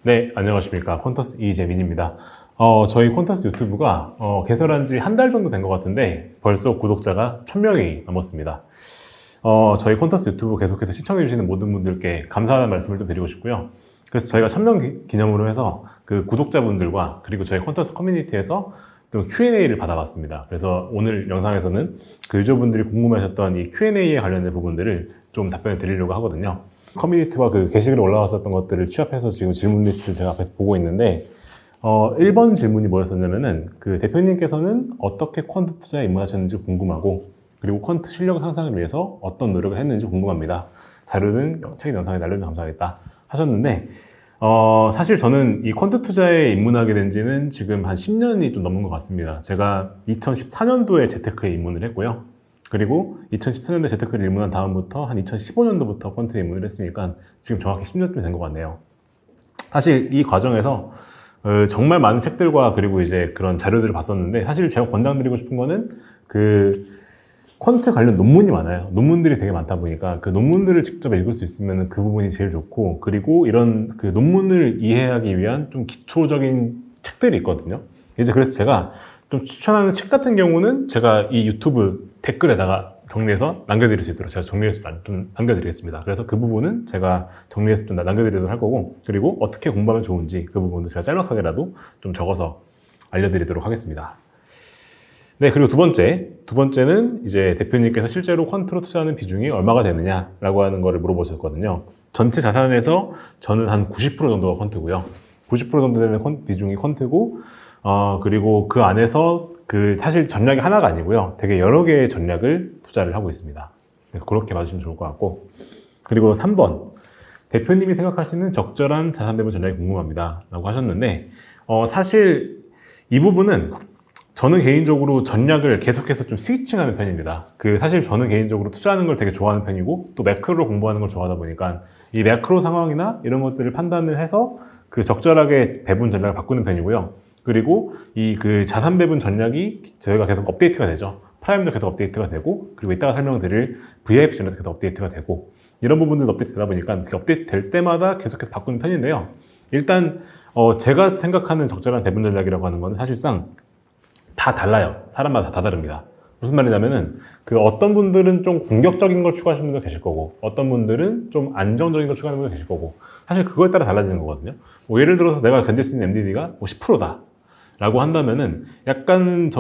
네, 안녕하십니까. 콘터스 이재민입니다. 저희 콘터스 유튜브가 개설한 지 한 달 정도 된 것 같은데 벌써 구독자가 1000명이 넘었습니다. 저희 콘터스 유튜브 계속해서 시청해주시는 모든 분들께 감사하다는 말씀을 좀 드리고 싶고요. 그래서 저희가 1000명 기념으로 해서 그 구독자분들과 그리고 저희 콘터스 커뮤니티에서 좀 Q&A를 받아봤습니다. 그래서 오늘 영상에서는 그 유저분들이 궁금해하셨던 이 Q&A에 관련된 부분들을 좀 답변을 드리려고 하거든요. 커뮤니티와 그 게시글에 올라왔었던 것들을 취합해서 지금 질문 리스트를 제가 앞에서 보고 있는데 1번 질문이 뭐였었냐면은 그 대표님께서는 어떻게 퀀트 투자에 입문하셨는지 궁금하고 그리고 퀀트 실력 향상을 위해서 어떤 노력을 했는지 궁금합니다. 자료는 책 영상에 날려주면 감사하겠다 하셨는데 사실 저는 이 퀀트 투자에 입문하게 된 지는 지금 한 10년이 좀 넘은 것 같습니다. 제가 2014년도에 재테크에 입문을 했고요. 그리고 2014년도에 재테크를 입문한 다음부터 한 2015년도부터 퀀트에 입문을 했으니까 지금 정확히 10년쯤 된 것 같네요. 사실 이 과정에서 정말 많은 책들과 그리고 이제 그런 자료들을 봤었는데 사실 제가 권장드리고 싶은 거는 그 퀀트 관련 논문이 많아요. 논문들이 되게 많다 보니까 그 논문들을 직접 읽을 수 있으면 그 부분이 제일 좋고 그리고 이런 그 논문을 이해하기 위한 좀 기초적인 책들이 있거든요. 이제 그래서 제가 좀 추천하는 책 같은 경우는 제가 이 유튜브 댓글에다가 정리해서 남겨드릴 수 있도록 제가 정리해서 좀 남겨드리겠습니다. 그래서 그 부분은 제가 정리해서 좀 남겨드리도록 할 거고 그리고 어떻게 공부하면 좋은지 그 부분도 제가 짤막하게라도 좀 적어서 알려드리도록 하겠습니다. 네, 그리고 두 번째는 이제 대표님께서 실제로 퀀트로 투자하는 비중이 얼마가 되느냐라고 하는 거를 물어보셨거든요. 전체 자산에서 저는 한 90% 정도가 퀀트고요. 90% 정도 되는 비중이 퀀트고 그리고 그 안에서 그 사실 전략이 하나가 아니고요. 되게 여러 개의 전략을 투자를 하고 있습니다. 그래서 그렇게 봐주시면 좋을 것 같고 그리고 3번 대표님이 생각하시는 적절한 자산 배분 전략이 궁금합니다 라고 하셨는데 사실 이 부분은 저는 개인적으로 전략을 계속해서 좀 스위칭하는 편입니다. 사실 저는 개인적으로 투자하는 걸 되게 좋아하는 편이고 또 매크로를 공부하는 걸 좋아하다 보니까 이 매크로 상황이나 이런 것들을 판단을 해서 그 적절하게 배분 전략을 바꾸는 편이고요. 그리고 이 그 자산 배분 전략이 저희가 계속 업데이트가 되죠. 프라임도 계속 업데이트가 되고 그리고 이따가 설명드릴 VIP 전략도 계속 업데이트가 되고 이런 부분들도 업데이트 되다 보니까 업데이트 될 때마다 계속해서 바꾸는 편인데요. 일단 제가 생각하는 적절한 배분 전략이라고 하는 거는 사실상 다 달라요. 사람마다 다 다릅니다. 무슨 말이냐면은 그 어떤 분들은 좀 공격적인 걸 추구하시는 분도 계실 거고 어떤 분들은 좀 안정적인 걸 추구하는 분도 계실 거고 사실 그거에 따라 달라지는 거거든요. 뭐 예를 들어서 내가 견딜 수 있는 MDD가 뭐 10%다 라고 한다면은 약간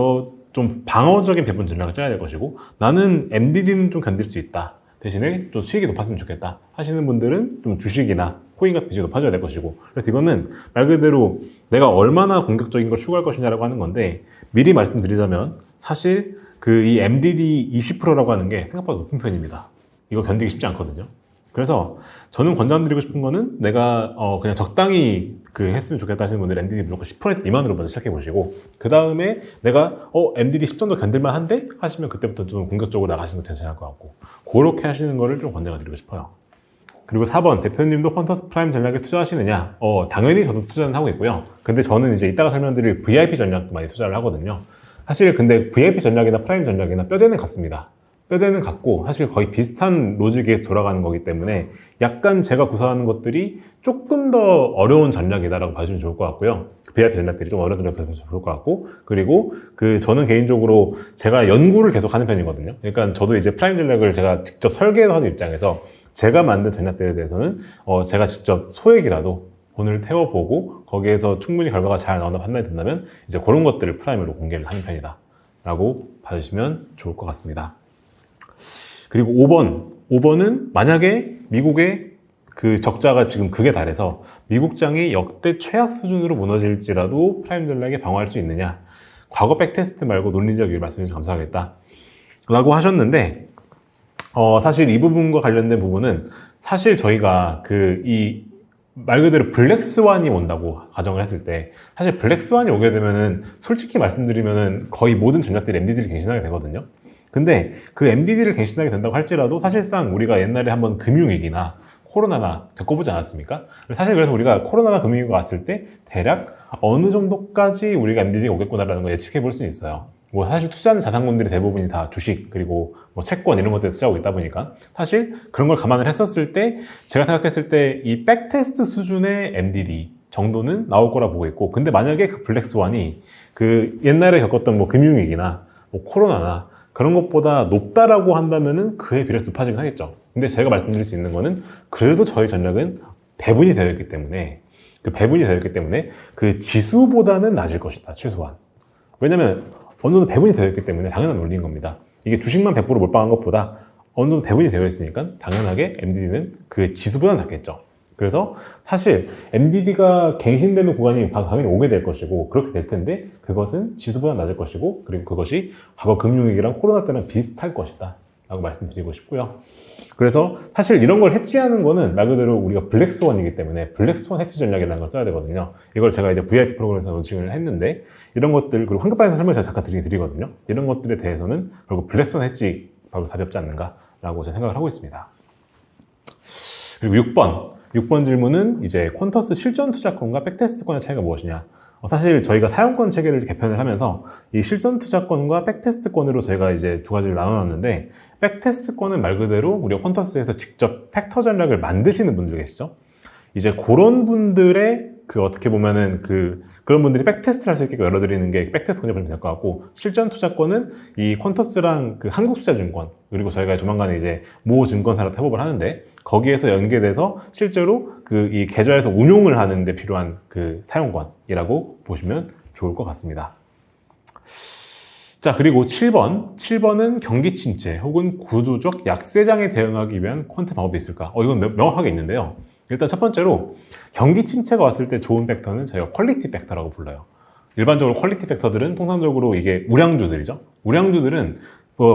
좀 방어적인 배분 전략을 짜야 될 것이고 나는 MDD는 좀 견딜 수 있다 대신에 좀 수익이 높았으면 좋겠다 하시는 분들은 좀 주식이나 코인 같은 비중이 높아져야 될 것이고 그래서 이거는 말 그대로 내가 얼마나 공격적인 걸 추구할 것이냐라고 하는 건데 미리 말씀드리자면 사실 이 MDD 20%라고 하는 게 생각보다 높은 편입니다. 이거 견디기 쉽지 않거든요. 그래서 저는 권장드리고 싶은 거는 내가 그냥 적당히 했으면 좋겠다 하시는 분들 MDD 무조건 10% 미만으로 먼저 시작해 보시고 그 다음에 내가 MDD 10 정도 견딜만 한데 하시면 그때부터 좀 공격적으로 나가시는 것도 괜찮을 것 같고 그렇게 하시는 거를 좀 권장드리고 싶어요. 그리고 4번 대표님도 퀀터스 프라임 전략에 투자하시느냐? 당연히 저도 투자는 하고 있고요. 근데 저는 이제 이따가 설명드릴 VIP 전략도 많이 투자를 하거든요. 사실 근데 VIP 전략이나 프라임 전략이나 뼈대는 같습니다. 뼈대는 같고 사실 거의 비슷한 로직에서 돌아가는 거기 때문에 약간 제가 구사하는 것들이 조금 더 어려운 전략이다라고 봐주면 좋을 것 같고요. VIP 전략들이 좀 어려운 전략이 봐주면 좋을 것 같고 그리고 저는 개인적으로 제가 연구를 계속 하는 편이거든요. 그러니까 저도 이제 프라임 전략을 제가 직접 설계해서 하는 입장에서 제가 만든 전략들에 대해서는 제가 직접 소액이라도 돈을 태워보고 거기에서 충분히 결과가 잘 나온다 판단이 된다면 이제 그런 것들을 프라임으로 공개를 하는 편이다 라고 봐주시면 좋을 것 같습니다. 그리고 5번은 만약에 미국의 그 적자가 지금 극에 달해서 미국장이 역대 최악 수준으로 무너질지라도 프라임 전략에 방어할 수 있느냐 과거 백테스트 말고 논리적 이유 말씀해 주셔서 감사하겠다 라고 하셨는데 사실 이 부분과 관련된 부분은 사실 저희가 말 그대로 블랙스완이 온다고 가정을 했을 때 사실 블랙스완이 오게 되면은 솔직히 말씀드리면은 거의 모든 전략들이 MDD를 갱신하게 되거든요. 근데 그 MDD를 갱신하게 된다고 할지라도 사실상 우리가 옛날에 한번 금융위기나 코로나나 겪어보지 않았습니까? 사실 그래서 우리가 코로나나 금융위기가 왔을 때 대략 어느 정도까지 우리가 MDD가 오겠구나라는 걸 예측해 볼 수는 있어요. 뭐 사실 투자하는 자산군들이 대부분이 다 주식 그리고 뭐 채권 이런 것들에 투자하고 있다 보니까 사실 그런 걸 감안을 했었을 때 제가 생각했을 때 이 백테스트 수준의 MDD 정도는 나올 거라 보고 있고, 근데 만약에 그 블랙스완이 그 옛날에 겪었던 뭐 금융위기나 뭐 코로나나 그런 것보다 높다라고 한다면은 그에 비례해서 높아지긴 하겠죠. 근데 제가 말씀드릴 수 있는 거는 그래도 저희 전략은 배분이 되어 있기 때문에 그 지수보다는 낮을 것이다, 최소한. 왜냐면 어느 정도 배분이 되어 있기 때문에 당연한 논리인 겁니다. 이게 주식만 100% 몰빵한 것보다 어느 정도 배분이 되어 있으니까 당연하게 MDD는 그 지수보다 낫겠죠. 그래서 사실 MDD가 갱신되는 구간이 당연히 오게 될 것이고 그렇게 될 텐데, 그것은 지수보다 낮을 것이고, 그리고 그것이 과거 금융위기랑 코로나 때랑 비슷할 것이다 라고 말씀드리고 싶고요. 그래서 사실 이런 걸 해지하는 거는 말 그대로 우리가 블랙스원이기 때문에 블랙스원 해지 전략이라는 걸 써야 되거든요. 이걸 제가 이제 VIP 프로그램에서 론칭을 했는데, 이런 것들, 그리고 황금방에서 설명을 제가 잠깐 드리거든요. 이런 것들에 대해서는 결국 블랙스원 해지 바로 답이 없지 않는가라고 저는 생각을 하고 있습니다. 그리고 6번 질문은 이제 퀀터스 실전 투자권과 백테스트권의 차이가 무엇이냐. 사실 저희가 사용권 체계를 개편을 하면서 이 실전 투자권과 백테스트권으로 저희가 이제 두 가지를 나눠놨는데, 백테스트권은 말 그대로 우리가 퀀터스에서 직접 팩터 전략을 만드시는 분들 계시죠. 이제 그런 분들의 그 어떻게 보면은 그런 분들이 백테스트를 할 수 있게 열어드리는 게 백테스트 권역이 될 것 같고, 실전 투자권은 이 퀀터스랑 그 한국투자증권, 그리고 저희가 조만간에 이제 모 증권사랑 협업을 하는데 거기에서 연계돼서 실제로 그 이 계좌에서 운용을 하는 데 필요한 그 사용권이라고 보시면 좋을 것 같습니다. 자, 그리고 7번은 경기 침체 혹은 구조적 약세장에 대응하기 위한 퀀트 방법이 있을까? 이건 명확하게 있는데요. 일단 첫 번째로 경기 침체가 왔을 때 좋은 팩터는 저희가 퀄리티 팩터라고 불러요. 일반적으로 퀄리티 팩터들은 통상적으로 이게 우량주들이죠. 우량주들은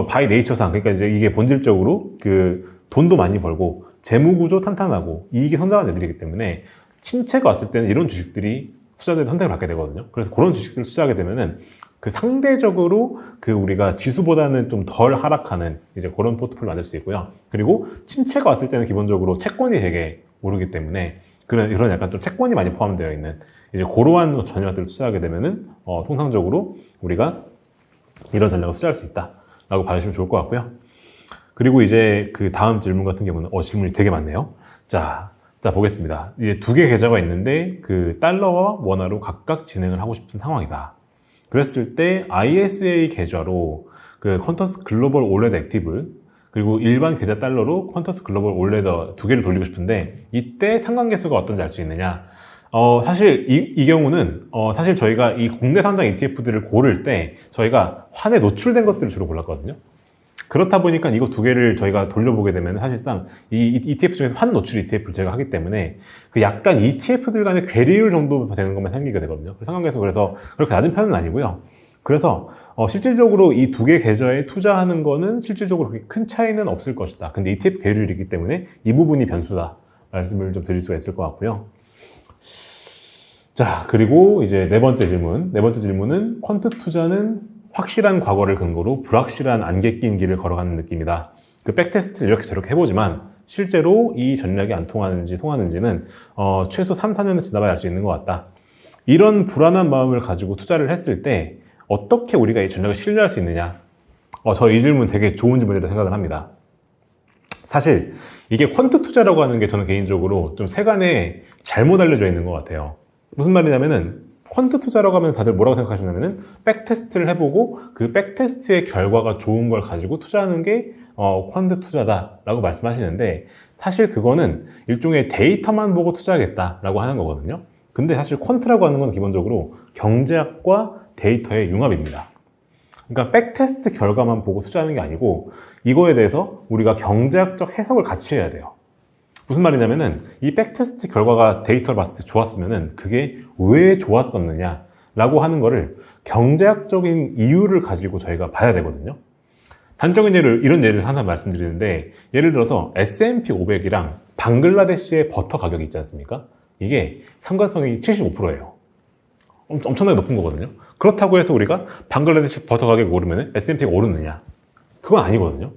바이 네이처상, 그러니까 이제 이게 본질적으로 그 돈도 많이 벌고 재무구조 탄탄하고 이익이 성장한 애들이기 때문에 침체가 왔을 때는 이런 주식들이 투자자들이 선택을 받게 되거든요. 그래서 그런 주식들을 투자하게 되면은 그 상대적으로 그 우리가 지수보다는 좀 덜 하락하는 이제 그런 포트폴리오 만들 수 있고요. 그리고 침체가 왔을 때는 기본적으로 채권이 되게 오르기 때문에 그런 약간 좀 채권이 많이 포함되어 있는 이제 그러한 전략들을 투자하게 되면은 통상적으로 우리가 이런 전략을 투자할 수 있다라고 봐주시면 좋을 것 같고요. 그리고 이제 그 다음 질문 같은 경우는 질문이 되게 많네요. 자 보겠습니다. 이제 두 개 계좌가 있는데 그 달러와 원화로 각각 진행을 하고 싶은 상황이다. 그랬을 때 ISA 계좌로 그 퀀터스 글로벌 올레드 액티브, 그리고 일반 계좌 달러로 퀀터스 글로벌 올레더 두 개를 돌리고 싶은데 이때 상관계수가 어떤지 알 수 있느냐. 사실 이 경우는 사실 저희가 이 국내 상장 ETF들을 고를 때 저희가 환에 노출된 것들을 주로 골랐거든요. 그렇다 보니까 이거 두 개를 저희가 돌려보게 되면 사실상 이 ETF 중에서 환 노출 ETF를 제가 하기 때문에 그 약간 ETF들 간의 괴리율 정도 되는 것만 생기게 되거든요. 상관계수 그래서 그렇게 낮은 편은 아니고요. 그래서 실질적으로 이 두 개 계좌에 투자하는 거는 실질적으로 그렇게 큰 차이는 없을 것이다. 근데 ETF 괴리율이기 때문에 이 부분이 변수다 말씀을 좀 드릴 수가 있을 것 같고요. 자, 그리고 이제 네 번째 질문은 퀀트 투자는 확실한 과거를 근거로 불확실한 안개 낀 길을 걸어가는 느낌이다. 그 백테스트를 이렇게 저렇게 해보지만 실제로 이 전략이 안 통하는지는 최소 3, 4년은 지나봐야 알 수 있는 것 같다. 이런 불안한 마음을 가지고 투자를 했을 때 어떻게 우리가 이 전략을 신뢰할 수 있느냐? 저 이 질문 되게 좋은 질문이라고 생각을 합니다. 사실 이게 퀀트 투자라고 하는 게 저는 개인적으로 좀 세간에 잘못 알려져 있는 것 같아요. 무슨 말이냐면은 퀀트 투자라고 하면 다들 뭐라고 생각하시냐면은 백테스트를 해보고 그 백테스트의 결과가 좋은 걸 가지고 투자하는 게 퀀트 투자다라고 말씀하시는데, 사실 그거는 일종의 데이터만 보고 투자하겠다라고 하는 거거든요. 근데 사실 퀀트라고 하는 건 기본적으로 경제학과 데이터의 융합입니다. 그러니까 백테스트 결과만 보고 투자하는 게 아니고 이거에 대해서 우리가 경제학적 해석을 같이 해야 돼요. 무슨 말이냐면은 이 백테스트 결과가 데이터를 봤을 때 좋았으면은 그게 왜 좋았었느냐 라고 하는 거를 경제학적인 이유를 가지고 저희가 봐야 되거든요. 단적인 이런 예를 하나 말씀드리는데, 예를 들어서 S&P 500이랑 방글라데시의 버터 가격이 있지 않습니까? 이게 상관성이 75%예요. 엄청나게 높은 거거든요. 그렇다고 해서 우리가 방글라데시 버터 가격이 오르면 S&P가 오르느냐? 그건 아니거든요.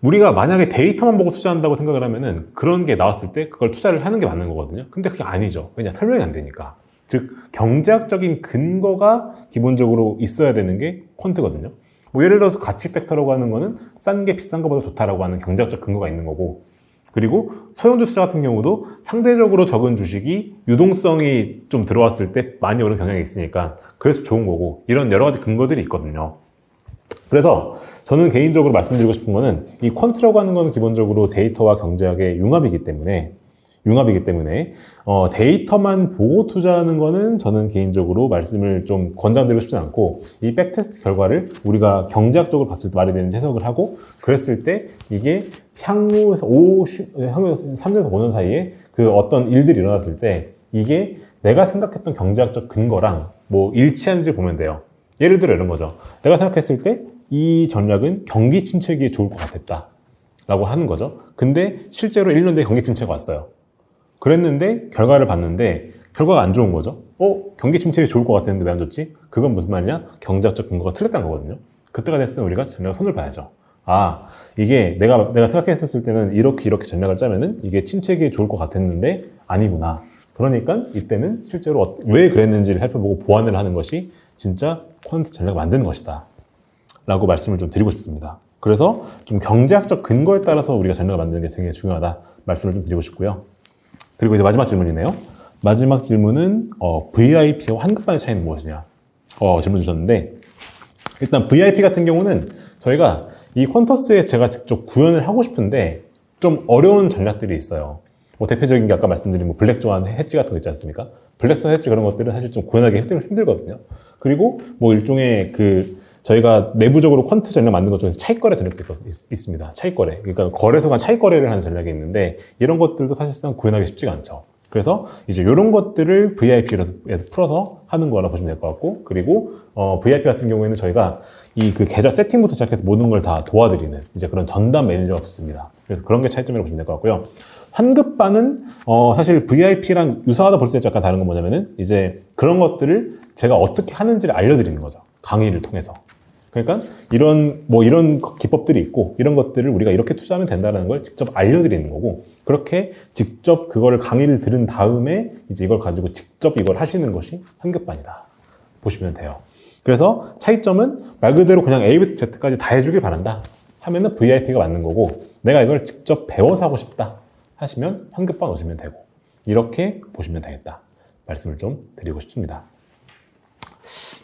우리가 만약에 데이터만 보고 투자한다고 생각을 하면은 그런 게 나왔을 때 그걸 투자를 하는 게 맞는 거거든요. 근데 그게 아니죠. 왜냐? 설명이 안 되니까. 즉, 경제학적인 근거가 기본적으로 있어야 되는 게 퀀트거든요. 뭐 예를 들어서 가치 팩터라고 하는 거는 싼 게 비싼 것보다 좋다라고 하는 경제학적 근거가 있는 거고, 그리고 소형주 투자 같은 경우도 상대적으로 적은 주식이 유동성이 좀 들어왔을 때 많이 오는 경향이 있으니까 그래서 좋은 거고, 이런 여러 가지 근거들이 있거든요. 그래서 저는 개인적으로 말씀드리고 싶은 거는, 이 퀀트라고 하는 거는 기본적으로 데이터와 경제학의 융합이기 때문에 데이터만 보고 투자하는 거는 저는 개인적으로 말씀을 좀 권장드리고 싶진 않고, 이 백테스트 결과를 우리가 경제학적으로 봤을 때 말이 되는지 해석을 하고, 그랬을 때 이게 향후 3년에서 5년 사이에 그 어떤 일들이 일어났을 때 이게 내가 생각했던 경제학적 근거랑 뭐 일치하는지 보면 돼요. 예를 들어 이런 거죠. 내가 생각했을 때 이 전략은 경기 침체기에 좋을 것 같았다 라고 하는 거죠. 근데 실제로 1년 뒤에 경기 침체가 왔어요. 그랬는데 결과를 봤는데 결과가 안 좋은 거죠. 경기 침체에 좋을 것 같았는데 왜 안 좋지? 그건 무슨 말이냐? 경제학적 근거가 틀렸다는 거거든요. 그때가 됐을 때 우리가 전략을 손을 봐야죠. 이게 내가 생각했었을 때는 이렇게 전략을 짜면은 이게 침체기에 좋을 것 같았는데 아니구나. 그러니까 이때는 실제로 왜 그랬는지를 살펴보고 보완을 하는 것이 진짜 퀀트 전략을 만드는 것이다 라고 말씀을 좀 드리고 싶습니다. 그래서 좀 경제학적 근거에 따라서 우리가 전략을 만드는 게 굉장히 중요하다 말씀을 좀 드리고 싶고요. 그리고 이제 마지막 질문이네요. 마지막 질문은 VIP와 환급반의 차이는 무엇이냐 질문 주셨는데, 일단 VIP 같은 경우는 저희가 이 퀀터스에 제가 직접 구현을 하고 싶은데 좀 어려운 전략들이 있어요. 뭐 대표적인 게 아까 말씀드린 뭐 블랙스완 해지 같은 거 있지 않습니까? 블랙스완 해지 그런 것들은 사실 좀 구현하기 힘들거든요. 그리고 뭐 일종의 저희가 내부적으로 퀀트 전략 만든 것 중에서 차익거래 전략도 있습니다. 차익거래. 그러니까 거래소 간 차익거래를 하는 전략이 있는데, 이런 것들도 사실상 구현하기 쉽지가 않죠. 그래서 이제 이런 것들을 VIP에서 풀어서 하는 거라 보시면 될 것 같고, 그리고 VIP 같은 경우에는 저희가 그 계좌 세팅부터 시작해서 모든 걸 다 도와드리는 이제 그런 전담 매니저가 붙습니다. 그래서 그런 게 차이점이라고 보시면 될 것 같고요. 환급반은 사실 VIP랑 유사하다 볼 수 있는 약간 다른 건 뭐냐면은 이제 그런 것들을 제가 어떻게 하는지를 알려드리는 거죠. 강의를 통해서. 그러니까 이런 기법들이 있고 이런 것들을 우리가 이렇게 투자하면 된다는 걸 직접 알려드리는 거고, 그렇게 직접 그거를 강의를 들은 다음에 이제 이걸 가지고 직접 이걸 하시는 것이 환급반이다 보시면 돼요. 그래서 차이점은 말 그대로 그냥 A부터 Z까지 다 해주길 바란다 하면은 VIP가 맞는 거고, 내가 이걸 직접 배워서 하고 싶다 하시면 환급반 오시면 되고, 이렇게 보시면 되겠다 말씀을 좀 드리고 싶습니다.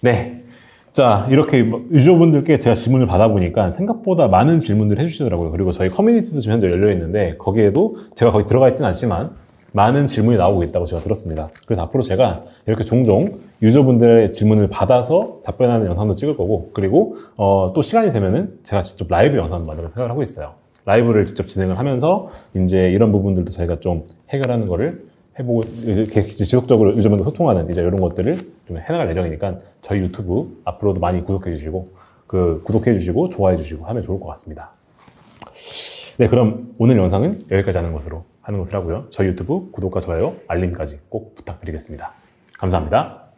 네. 자, 이렇게 유저분들께 제가 질문을 받아보니까 생각보다 많은 질문들을 해주시더라고요. 그리고 저희 커뮤니티도 지금 현재 열려있는데 거기에도 제가 거기 들어가 있지는 않지만 많은 질문이 나오고 있다고 제가 들었습니다. 그래서 앞으로 제가 이렇게 종종 유저분들의 질문을 받아서 답변하는 영상도 찍을 거고, 그리고 또 시간이 되면은 제가 직접 라이브 영상도 만들어 생각을 하고 있어요. 라이브를 직접 진행을 하면서 이제 이런 부분들도 저희가 좀 해결하는 거를 해보고, 이렇게 지속적으로 유저분들 소통하는 이제 이런 것들을 좀 해나갈 예정이니까 저희 유튜브 앞으로도 많이 구독해 주시고 구독해 주시고 좋아해 주시고 하면 좋을 것 같습니다. 네, 그럼 오늘 영상은 여기까지 하는 것으로 하고요. 저희 유튜브 구독과 좋아요, 알림까지 꼭 부탁드리겠습니다. 감사합니다.